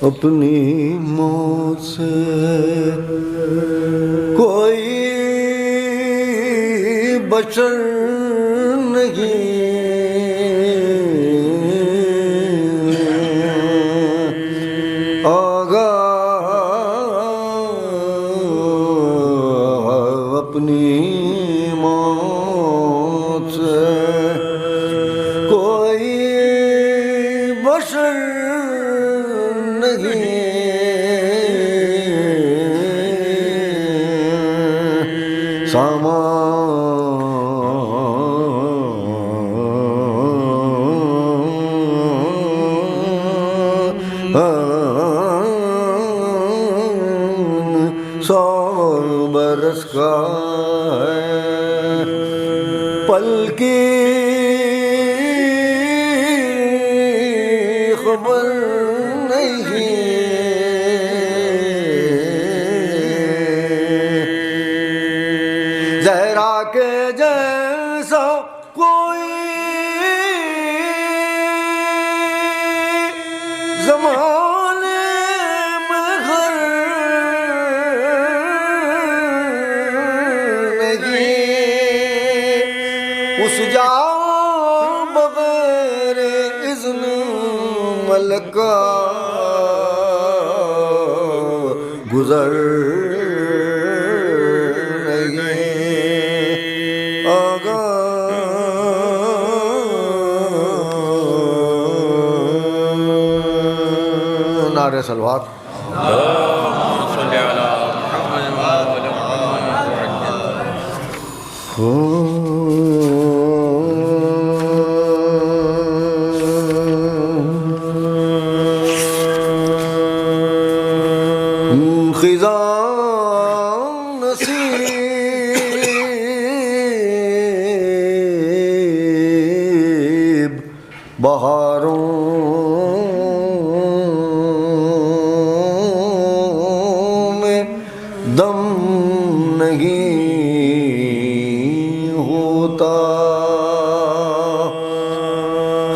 अपनी मौत से कोई बचर नहीं, अपनी मौत से कोई बशर नहीं, सौ बरस का है पल की खबर नहीं, जहरा के जैसा कोई ज़माने में घर उस जा बगैर इज़्न मलक का गुज़र नहीं आगा। नारे सलवात खिज़ा नसीब बहारों में दम नहीं होता,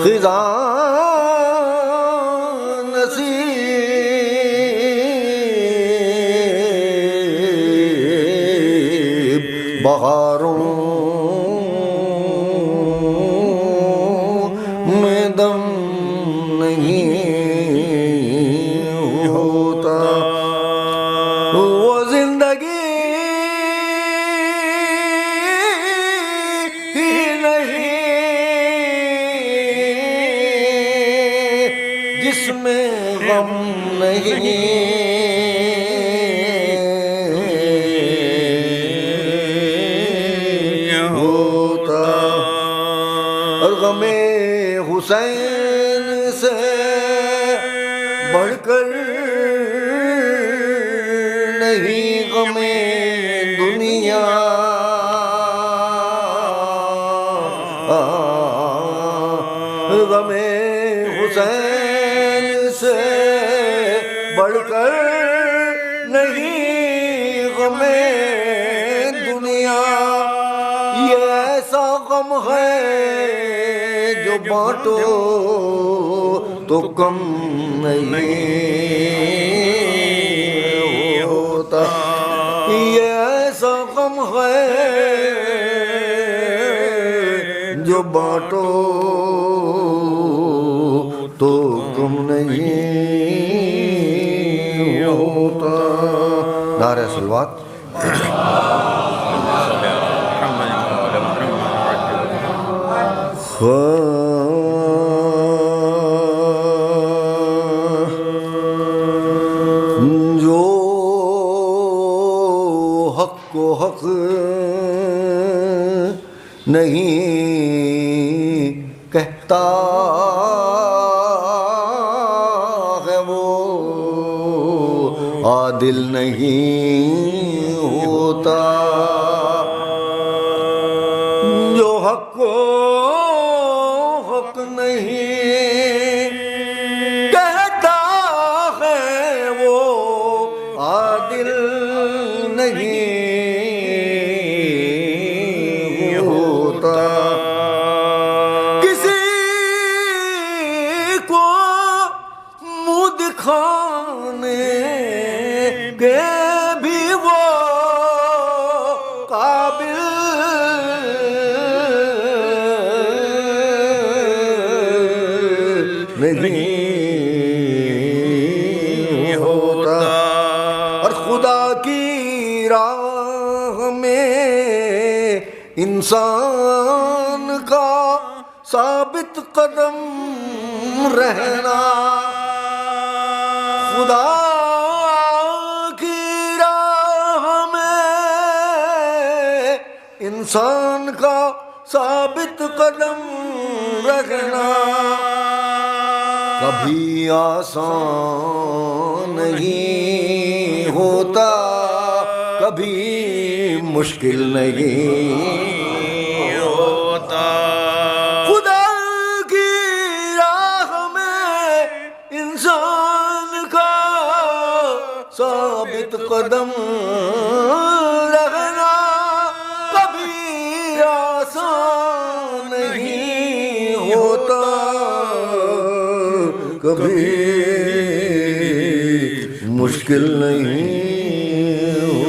खिज़ा बहारों में दम नहीं होता, वो जिंदगी ही नहीं जिसमें गम नहीं गमे हुसैन से बढ़कर नहीं गमे दुनिया, गमे हुसैन से बढ़कर नहीं गमे दुनिया, ये ऐसा गम है जो बांटो तो कम नहीं होता, ये ऐसा गम है जो बांटो तो कम नहीं होता। नारे सलवात जो हक को हक नहीं कहता है वो आदिल नहीं होता, जो हक को हक नहीं कहता है वो आदिल नहीं होता, किसी को मुँह दिखा खाने के भी वो काबिल नहीं होता। और खुदा की राह में इंसान का साबित कदम रहना, खुदा की राह में इंसान का साबित कदम रखना कभी आसान नहीं होता, कभी मुश्किल नहीं होता। खुदा की राह में इंसान का साबित कदम रखना कभी आसान नहीं होता, कभी मुश्किल नहीं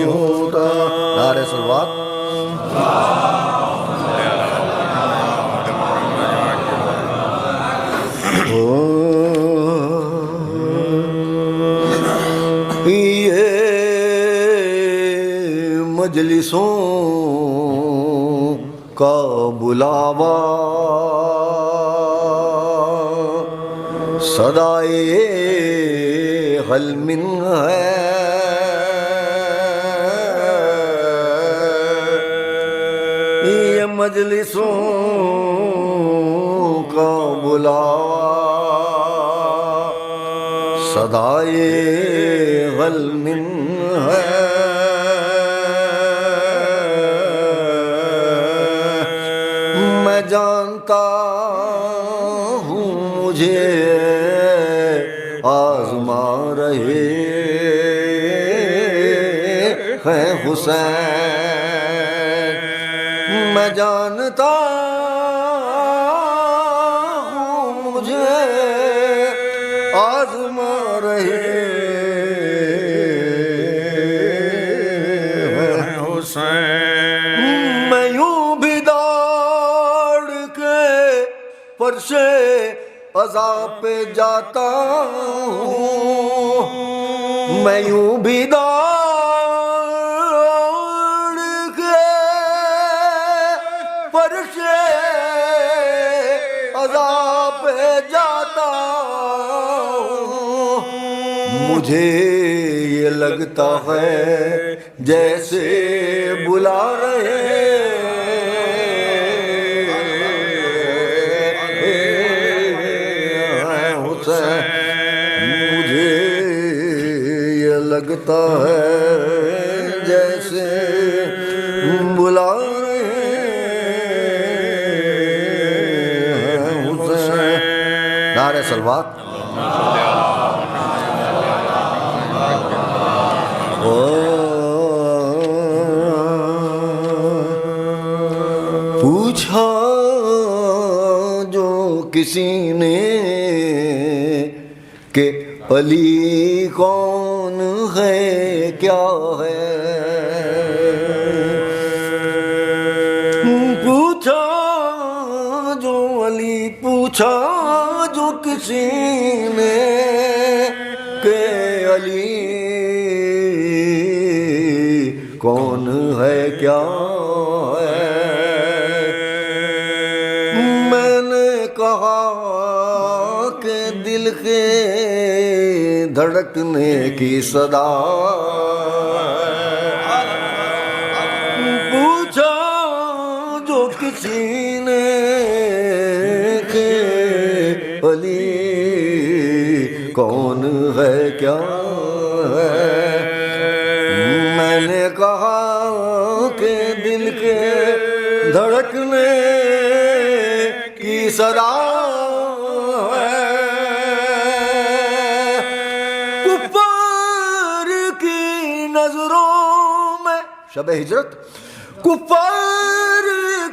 होता। नारे सलवात। ये मजलिसों का बुलावा सदाए हलमिन है, ये मजलिसों का बुलावा सदाए हलमिन है। मैं जानता हूँ मुझे आज़मा रहे हैं हुसैन, मैं जानता हूँ मुझे आज़मा रहे हैं हुसैन। मैं यूं भी दौड़ के फर्शे अज़ाब पे जाता हूँ, मैं यूं भी दौड़ के फर्शे अज़ाब पे जाता हूँ। मुझे ये लगता है जैसे बुला रहे लगता है जैसे बुला रहे हैं हुसैन। नारे सलवात। पूछा जो किसी ने कि अली कौन है क्या है, पूछा जो अली, पूछा जो किसी ने के अली कौन है क्या है। मैंने कहा कि दिल के धड़कने की सदा, पूछा जो किसी ने के अली कौन है क्या है। मैंने कहा कि दिल के धड़कने की सदा शब हिजरत, कुफार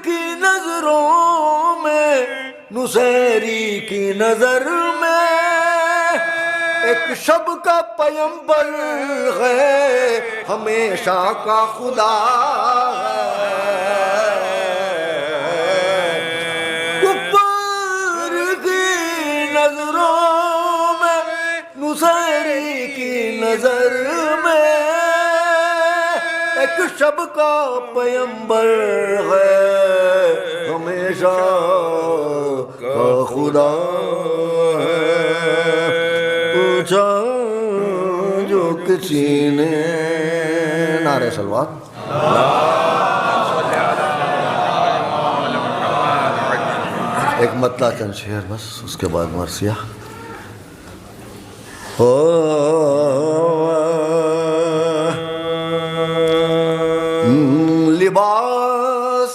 की नजरों में, नुसैरी की नजर में एक शब का पैगंबर है, हमेशा का खुदा कुफ्फार की नजरों में, नुसैरी की नजर में एक शब का पैगंबर है, हमेशा का खुदा पूछा जो किसी ने। नारे सलवात। एक मतला चंद शेर बस, उसके बाद मरसिया। लिबास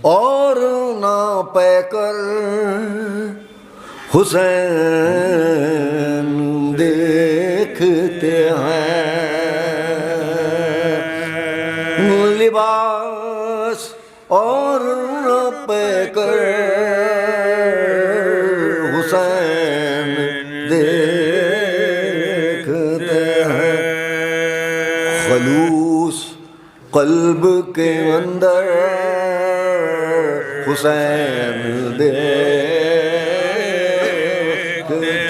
और ना पैकर हुसैन देखते हैं, लिबास और ना पैकर हुसैन देखते हैं, खलूस क़ल्ब के अंदर हुसैन देखते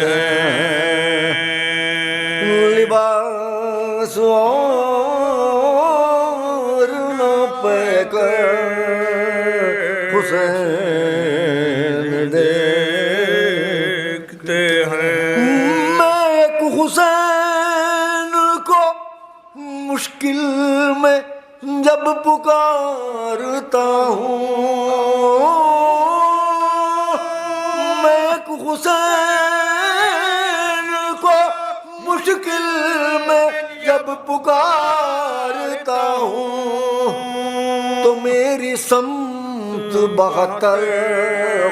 हैं, लिबास और न पैकर हुसैन देखते हैं। मैं एक हुसैन को मुश्किल में जब पुकारता हूँ, मैं एक हुसैन को मुश्किल में जब पुकारता हूँ, तो मेरी समत 72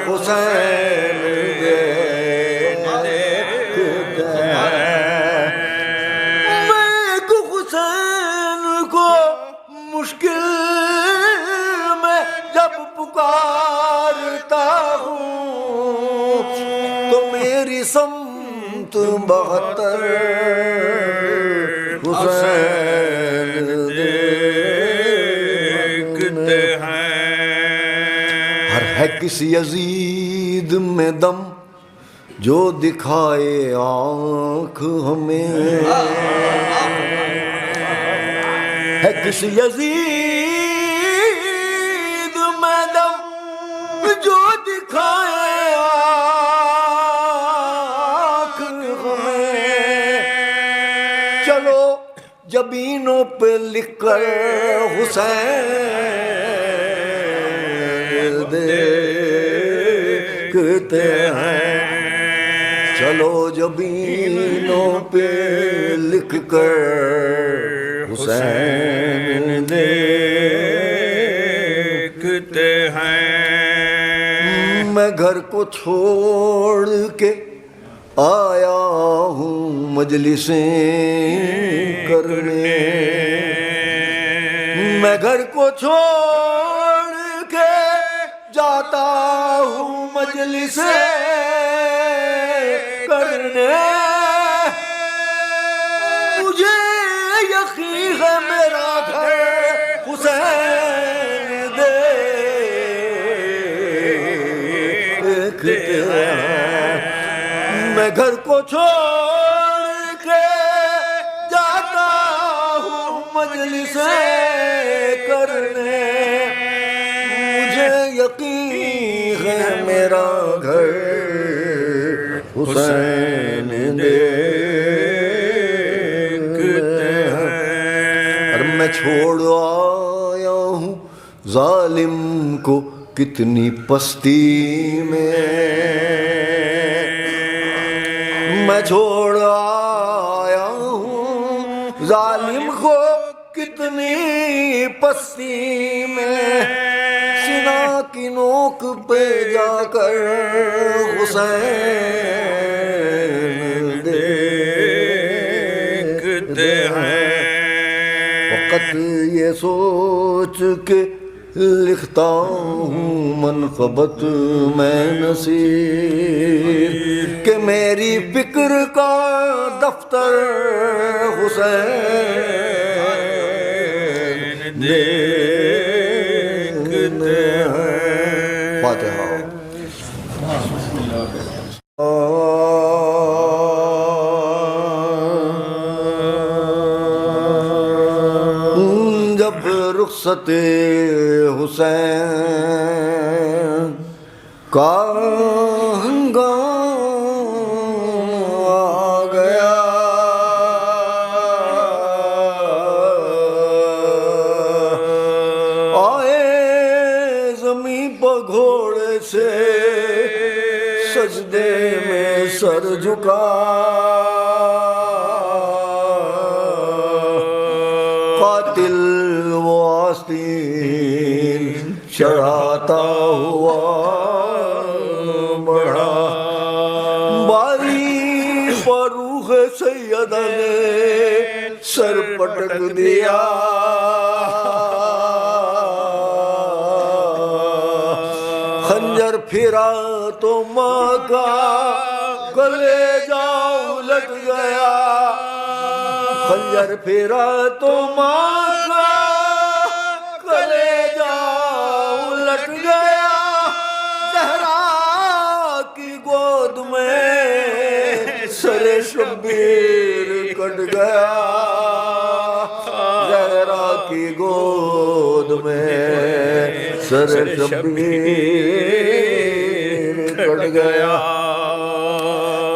हुसैन देखते हैं। मैं एक हुसैन को मुश्किल में जब पुकारता हूँ, तो मेरी समत 72 हुसैन देखते हैं। हर है किसी यजीद में दम जो दिखाए आँख हमें, है किसी यजीद में दम जो दिखाए आँख हमें। चलो जबीनों पे लिखकर हुसैन देखते हैं, चलो जबीनों पे लिखकर हुसैन देखते हैं। मैं घर को छोड़ के आया हूँ मजलिसें करने, मैं घर को छोड़ के जाता हूँ मजलिसें करने। मुझे यकीन है मेरा घर हुसैन देखते हैं। मैं घर को छोड़ के जाता हूँ मजलिसें करने, मुझे यकीन है मेरा घर हुसैन देखते हैं। और मैं छोड़ आया हूँ जालिम को कितनी पस्ती में, मैं छोड़ आया हूँ जालिम को कितनी पस्ती में। सीना की नोक पे जाकर हुसैन देखते हैं। वक़्त ये सोच के लिखता हूँ मनक़बत मैं नसीर कि मेरी फिक्र का दफ्तर हुसैन देखते हैं। फातिहा। जब रुखसते हुसैन का हंगामा आ गया, आए ज़मीं पर घोड़े से सजदे में सर झुका, कातिल वो आस्तीन चढ़ाता हुआ बढ़ा, बारी पर रूह सैयदा ने सर पटक दिया, खंजर फिरा तो माँ का कलेजा उलट गया, खंजर फिरा तो माँ का कलेजा उलट गया, ज़हरा की गोद में सरे शब्बीर कट गया, ज़हरा की गोद में सरे शब्बीर कट गया।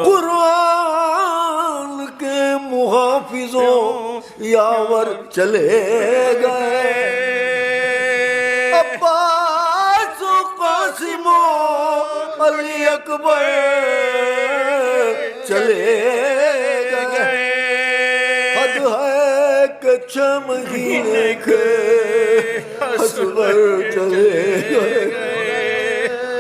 कुरान के मुहाफिजों यावर चले गए, अब्बास कासिमो अली अकबर चले गए, हद है कि 6 महीने के असगर चले गए,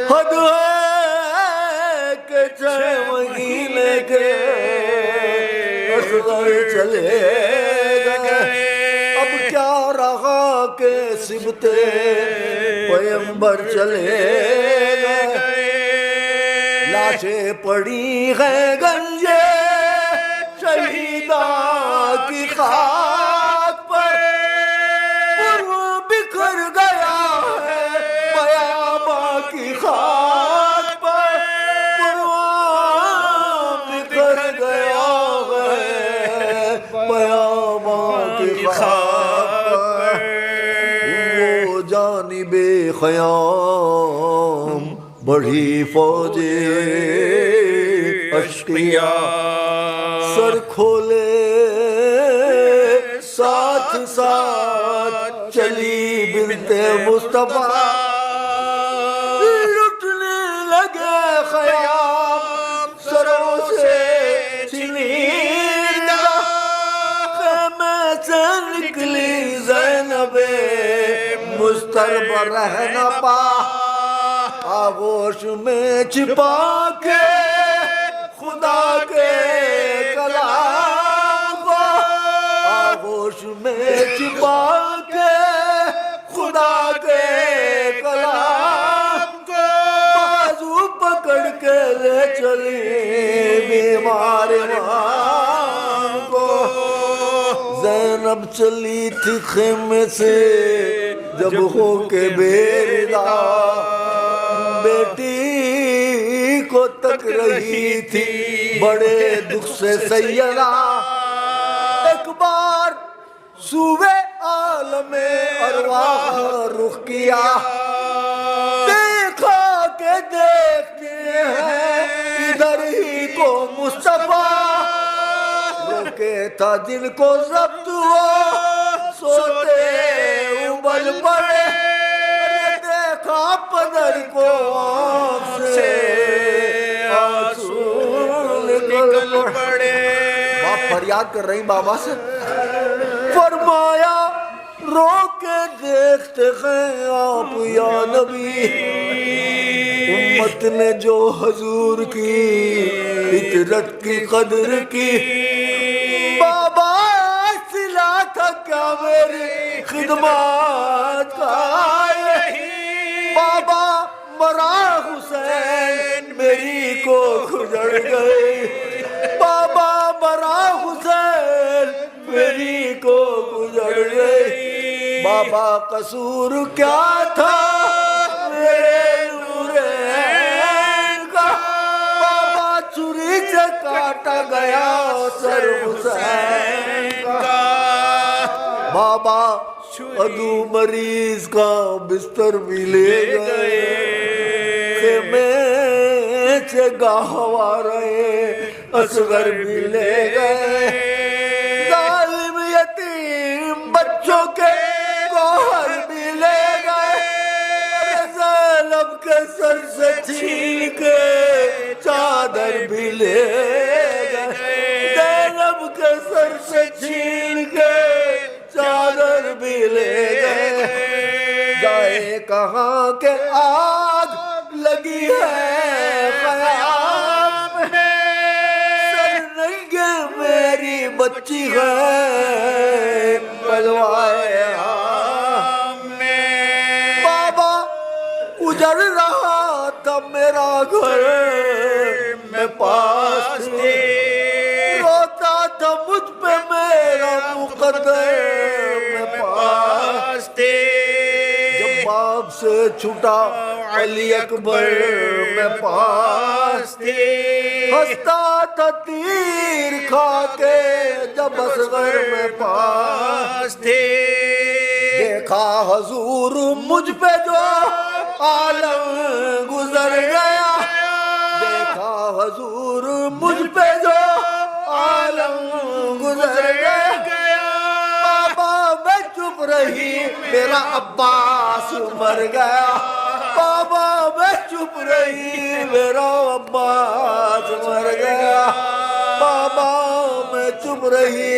हद है कि 6 महीने के असगर चले गए, अब क्या रहा के सिबते पैगंबर चले गए, लाशें पड़ी है गंजे शहीदा की खाक पर, पूर्व बिखर गया है बयाबा की खाक पर, पूर्व बिखर गया है बयाबा की खाक पर, वो जानिबे ख़याम बढ़ी फौजे अश्किया, सर खोले साथ साथ चली बिनते मुस्तफा, लुटने लगे ख़याम सरों से चीनीदा, ख़ैमे से निकली ज़ैनबे मुस्तरब रह न पा, आगोश में छिपा के खुदा के कलाम को, आगोश में छिपा के खुदा के कलाम को, बाजू पकड़ के ले चली बीमार इमाम को, ज़ैनब चली थी खेमे से जब हो के बेरिदा, बेटी को तक रही थी बड़े दुख से सैयदा, एक बार सूबे आलमे अरवाह रुख किया, देखा के देखते हैं इधर ही को मुस्तफा, रोके था दिल को ज़ब्त हुआ सोते उबल पड़े, देखा पदर को से आंसू निकल पड़े, बाप फरियाद कर रही बाबा से, फरमाया रो के देखते हैं आप या नबी, उम्मत ने जो हजूर की इतरत की कदर की, बाबा सिला था क्या मेरी खिदमत का मरा हुसैन मेरी को गुजर गए, बाबा मरा हुसैन मेरी को गुजर गए। बाबा कसूर क्या था मेरे नूरे का, बाबा छुरी से काटा गया सर हुसैन का। बाबा अदू मरीज का बिस्तर भी ले गए, खेमे से गहवा रहे असगर भी ले गए। जालिम यतीम बच्चों के गौहर भी ले गए, ज़ैनब के सर से छीन के चादर भी ले गए, ज़ैनब के सर से छीन के चादर भी ले गए। जाए कहाँ के आग लगी है ख़याम में, सरनंगे मेरी बच्ची है बलवाए में। बाबा उजड़ रहा था मेरा घर मैं पास थे, रोता था मुझ पे मेरा मुकद्दर मैं पास थे। जब बाप से छूटा अली अकबर मैं पास थे, हंसता था तीर खा के जब असगर में पास थे। देखा हजूर मुझ पे जो आलम गुजर गया, देखा हजूर मुझ पे जो आलम गुजर गया। बाबा मैं चुप रही मेरा अब्बास मर गया, बाबा मैं चुप रही मेरा अब्बास मर गया, बाबा मैं चुप रही